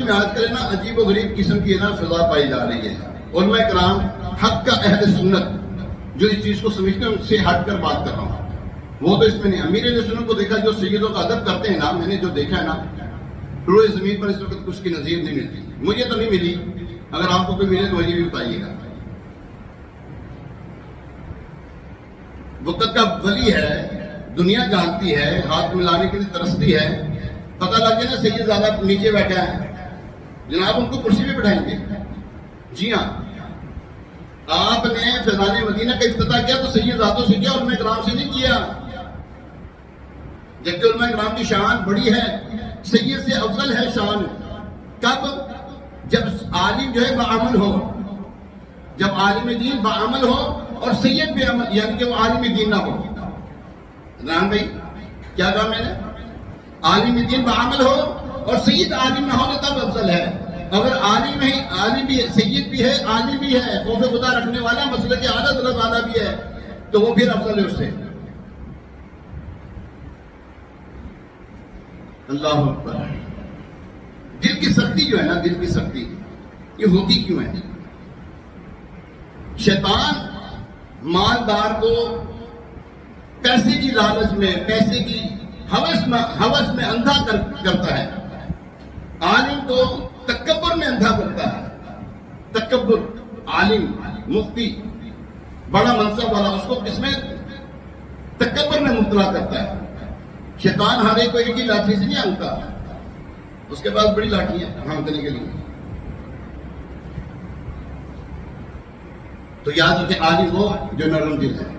में आजकल ना अजीब और गरीब किस्म की ना फिजा पाई जा रही है। और मैं कराम हक का अहले सुन्नत जो इस चीज को समझते हैं उनसे हटकर बात कर रहा हूँ। वो तो इसमें नहीं। अमीर अहले सुन्नत को देखा जो सैयदों का अदब करते हैं ना, मैंने जो देखा है ना, रोए जमीन पर इस वक्त उसकी नजीर नहीं मिलती। मुझे तो नहीं मिली, अगर आपको कोई मिले तो मुझे भी बताइएगा। वक्त का वली है, दुनिया जानती है, हाथ मिलाने के लिए तरसती है। पता लग गया ना सैयद ज़्यादा नीचे बैठा है, जनाब उनको कुर्सी पे बैठाएंगे। जी हाँ, आपने फैजान मदीना का इफ्तिताह किया तो सैयद ज़ातों से किया, उलमा इकराम से नहीं किया। जबकि उलमा इकराम की शान बड़ी है, सैयद से अफजल है शान। कब? जब आलिम जो है बाअमल हो, जब आलिम दीन बाअमल हो और सैयद बेअमल, यानी कि वो आलिम दीन ना हो। राम भाई क्या कहा मैंने? आलिम दीन बाअमल हो और सैयद आलिम ना हो तो तब अफजल है। अगर आलिम है, आलिम भी है, सैयद भी है, आलिम भी है, खौफ खुदा रखने वाला, मसले के आला दर्जा वाला भी है, तो वो फिर अफजल है उससे। अल्लाह अकबर। दिल की सख्ती जो है ना, दिल की सख्ती ये होती क्यों है? शैतान मालदार को पैसे की लालच में, पैसे की हवस में अंधा करता है। आलिम को तकब्बुर में अंधा करता है। तकब्बुर, आलिम, मुफ्ती, बड़ा मनसब वाला, उसको इसमें तकब्बुर में मुब्तला करता है। शैतान हर एक को एक ही लाठी से नहीं आंकता, उसके पास बड़ी लाठी है हाँकने के लिए। तो याद रखें, आलिम वो जो नरम दिल है।